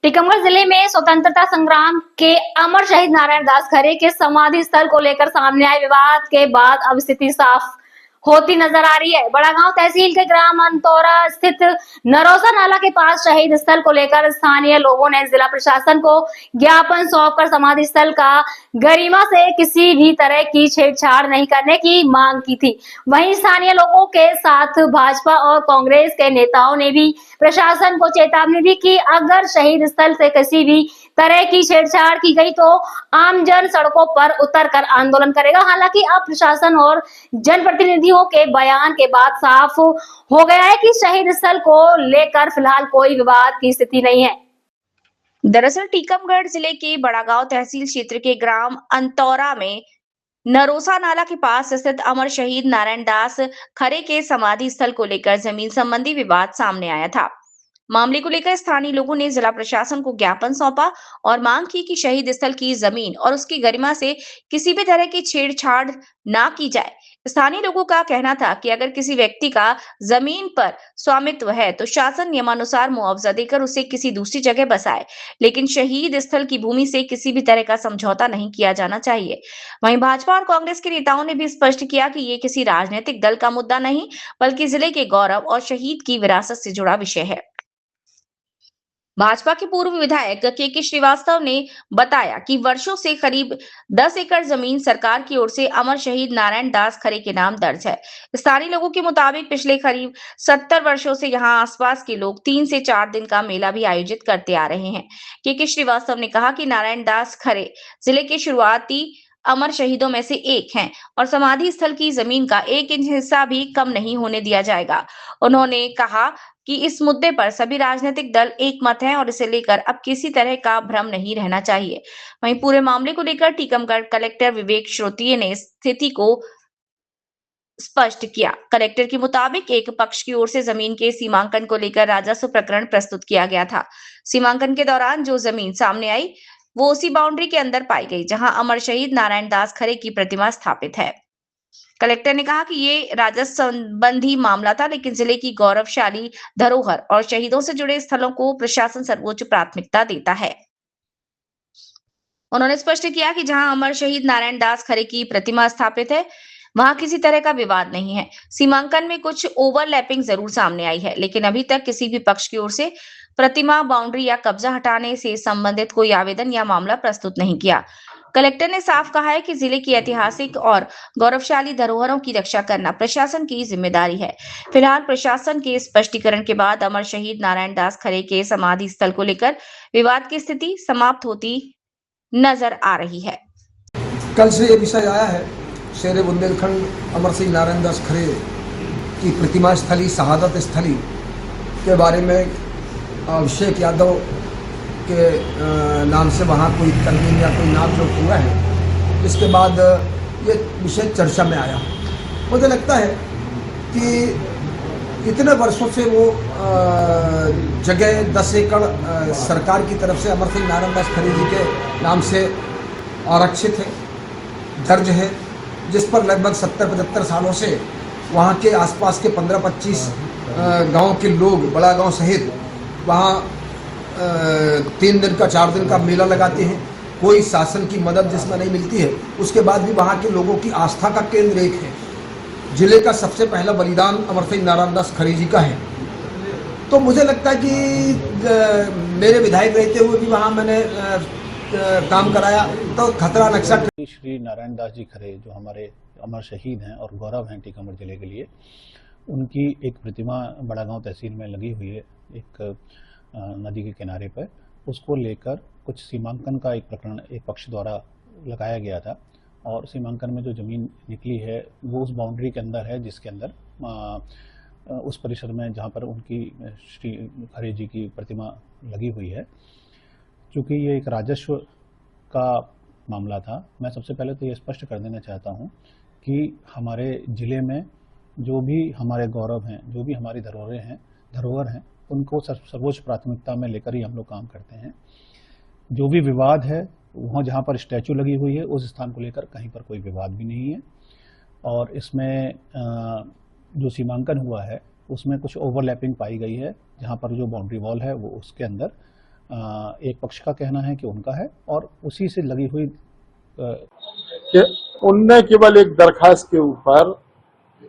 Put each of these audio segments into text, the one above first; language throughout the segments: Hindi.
टीकमगढ़ जिले में स्वतंत्रता संग्राम के अमर शहीद नारायण दास खरे के समाधि स्थल को लेकर सामने आए विवाद के बाद अब स्थिति साफ होती नजर आ रही है। बड़ागांव तहसील के ग्राम अंतौरा स्थित नरोसा नाला के पास शहीद स्थल को लेकर स्थानीय लोगों ने जिला प्रशासन को ज्ञापन सौंपकर समाधि स्थल का गरिमा से किसी भी तरह की छेड़छाड़ नहीं करने की मांग की थी। वहीं स्थानीय लोगों के साथ भाजपा और कांग्रेस के नेताओं ने भी प्रशासन को चेतावनी दी कि अगर शहीद स्थल से किसी भी तरह की छेड़छाड़ की गई तो आमजन सड़कों पर उतरकर आंदोलन करेगा। हालांकि अब प्रशासन और जनप्रतिनिधियों के बयान के बाद साफ हो गया है कि शहीद स्थल को लेकर फिलहाल कोई विवाद की स्थिति नहीं है। दरअसल टीकमगढ़ जिले के बड़ागांव तहसील क्षेत्र के ग्राम अंतौरा में नरोसा नाला के पास स्थित अमर शहीद नारायण दास खरे के समाधि स्थल को लेकर जमीन संबंधी विवाद सामने आया था। मामले को लेकर स्थानीय लोगों ने जिला प्रशासन को ज्ञापन सौंपा और मांग की कि शहीद स्थल की जमीन और उसकी गरिमा से किसी भी तरह की छेड़छाड़ ना की जाए। स्थानीय लोगों का कहना था कि अगर किसी व्यक्ति का जमीन पर स्वामित्व है तो शासन नियमानुसार मुआवजा देकर उसे किसी दूसरी जगह बसाए, लेकिन शहीद स्थल की भूमि से किसी भी तरह का समझौता नहीं किया जाना चाहिए। वहीं भाजपा और कांग्रेस के नेताओं ने भी स्पष्ट किया कि ये किसी राजनीतिक दल का मुद्दा नहीं, बल्कि जिले के गौरव और शहीद की विरासत से जुड़ा विषय है। भाजपा के पूर्व विधायक के श्रीवास्तव ने बताया कि वर्षों से करीब 10 एकड़ जमीन सरकार की ओर से अमर शहीद नारायण दास खरे के नाम दर्ज है। स्थानीय लोगों के मुताबिक पिछले करीब 70 वर्षों से यहां आसपास के लोग 3 से 4 दिन का मेला भी आयोजित करते आ रहे हैं। के श्रीवास्तव ने कहा कि नारायण दास खरे जिले के शुरुआती अमर शहीदों में से एक हैं और समाधि स्थल की जमीन का 1 इंच हिस्सा भी कम नहीं होने दिया जाएगा। उन्होंने कहा कि इस मुद्दे पर सभी राजनीतिक दल एक मत हैं और इसे लेकर अब किसी तरह का भ्रम नहीं रहना चाहिए। वहीं पूरे मामले को लेकर टीकमगढ़ कलेक्टर विवेक श्रोतीय ने स्थिति को स्पष्ट किया। कलेक्टर के मुताबिक एक पक्ष की ओर से जमीन के सीमांकन को लेकर राजस्व प्रकरण प्रस्तुत किया गया था। सीमांकन के दौरान जो जमीन सामने आई वो उसी बाउंड्री के अंदर पाई गई जहां अमर शहीद नारायण दास खरे की प्रतिमा स्थापित है। कलेक्टर ने कहा कि ये राजस्व संबंधी मामला था, लेकिन जिले की गौरवशाली धरोहर और शहीदों से जुड़े स्थलों को प्रशासन सर्वोच्च प्राथमिकता देता है। उन्होंने स्पष्ट किया कि जहां अमर शहीद नारायण दास खरे की प्रतिमा स्थापित है, वहां किसी तरह का विवाद नहीं है। सीमांकन में कुछ ओवरलैपिंग जरूर सामने आई है, लेकिन अभी तक किसी भी पक्ष की ओर से प्रतिमा, बाउंड्री या कब्जा हटाने से संबंधित कोई आवेदन या मामला प्रस्तुत नहीं किया। कलेक्टर ने साफ कहा है कि जिले की ऐतिहासिक और गौरवशाली धरोहरों की रक्षा करना प्रशासन की जिम्मेदारी है। फिलहाल प्रशासन के स्पष्टीकरण के बाद अमर शहीद नारायण दास खरे के समाधि स्थल को लेकर विवाद की स्थिति समाप्त होती नजर आ रही है। कल से ये विषय आया है, शेर बुंदेलखंड अमर सिंह नारायण दास खरे की प्रतिमा स्थली, शहादत स्थली के बारे में अभिषेक यादव के नाम से वहाँ कोई तरमीम या कोई नाम जो हुआ है, इसके बाद ये विषय चर्चा में आया। मुझे लगता है कि इतने वर्षों से वो जगह 10 एकड़ सरकार की तरफ से अमर सिंह नारायण दास खरे जी के नाम से आरक्षित है, दर्ज है, जिस पर लगभग 70-75 सालों से वहाँ के आसपास के 15-25 गांव के लोग, बड़ा गांव सहित वहाँ 3 दिन का 4 दिन का मेला लगाते हैं। कोई शासन की मदद जिसमें नहीं मिलती है, उसके बाद भी वहाँ के लोगों की आस्था का केंद्र एक है। जिले का सबसे पहला बलिदान अमर सिंह नारायण दास खरे जी का है। तो मुझे लगता है कि मेरे विधायक रहते हुए भी वहाँ मैंने काम कराया, तो खतरा नक्शा। श्री नारायण दास जी खरे जो हमारे अमर शहीद हैं और गौरव हैं टीकमगढ़ जिले के लिए, उनकी एक प्रतिमा बड़ागांव तहसील में लगी हुई है, एक नदी के किनारे पर। उसको लेकर कुछ सीमांकन का एक प्रकरण एक पक्ष द्वारा लगाया गया था और सीमांकन में जो जमीन निकली है वो उस बाउंड्री के अंदर है, जिसके अंदर उस परिसर में जहाँ पर उनकी श्री खरे जी की प्रतिमा लगी हुई है। चूँकि ये एक राजस्व का मामला था, मैं सबसे पहले तो ये स्पष्ट कर देना चाहता हूँ कि हमारे ज़िले में जो भी हमारे गौरव हैं, जो भी हमारी धरोहर हैं, उनको सर्वोच्च प्राथमिकता में लेकर ही हम लोग काम करते हैं। जो भी विवाद है, वहाँ जहाँ पर स्टैचू लगी हुई है उस स्थान को लेकर कहीं पर कोई विवाद भी नहीं है। और इसमें जो सीमांकन हुआ है उसमें कुछ ओवरलैपिंग पाई गई है, जहाँ पर जो बाउंड्री वॉल है वो उसके अंदर एक पक्ष का कहना है कि उनका है और उसी से लगी हुई कि उनने केवल एक दरखास्त के ऊपर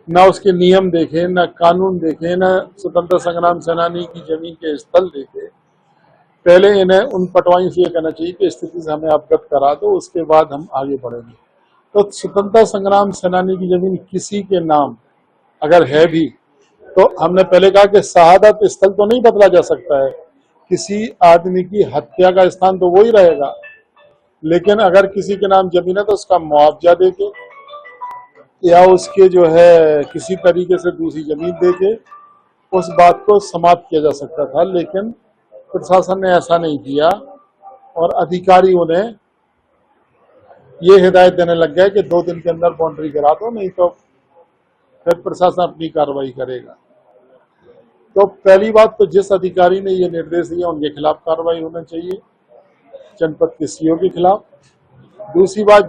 न उसके नियम देखे, न कानून देखे, न स्वतंत्र संग्राम सेनानी की जमीन के स्थल देखे। पहले इन्हें उन पटवाई से ये कहना चाहिए कि स्थिति से हमें अवगत करा दो, उसके बाद हम आगे बढ़ेंगे। तो स्वतंत्रता संग्राम सेनानी की जमीन किसी के नाम अगर है भी तो हमने पहले कहा कि शहादत स्थल तो नहीं बदला जा सकता है, किसी आदमी की हत्या का स्थान तो वो ही रहेगा, लेकिन अगर किसी के नाम जमीन है तो उसका मुआवजा देके या उसके जो है किसी तरीके से दूसरी जमीन देके उस बात को समाप्त किया जा सकता था, लेकिन प्रशासन ने ऐसा नहीं किया और अधिकारियों ने ये हिदायत देने लग गए कि 2 दिन के अंदर बाउंड्री करा दो, नहीं तो फिर प्रशासन अपनी कार्रवाई करेगा। तो पहली बात तो जिस अधिकारी ने ये निर्देश दिया उनके खिलाफ कार्रवाई होना चाहिए, जनपद के सीओ के खिलाफ। दूसरी बात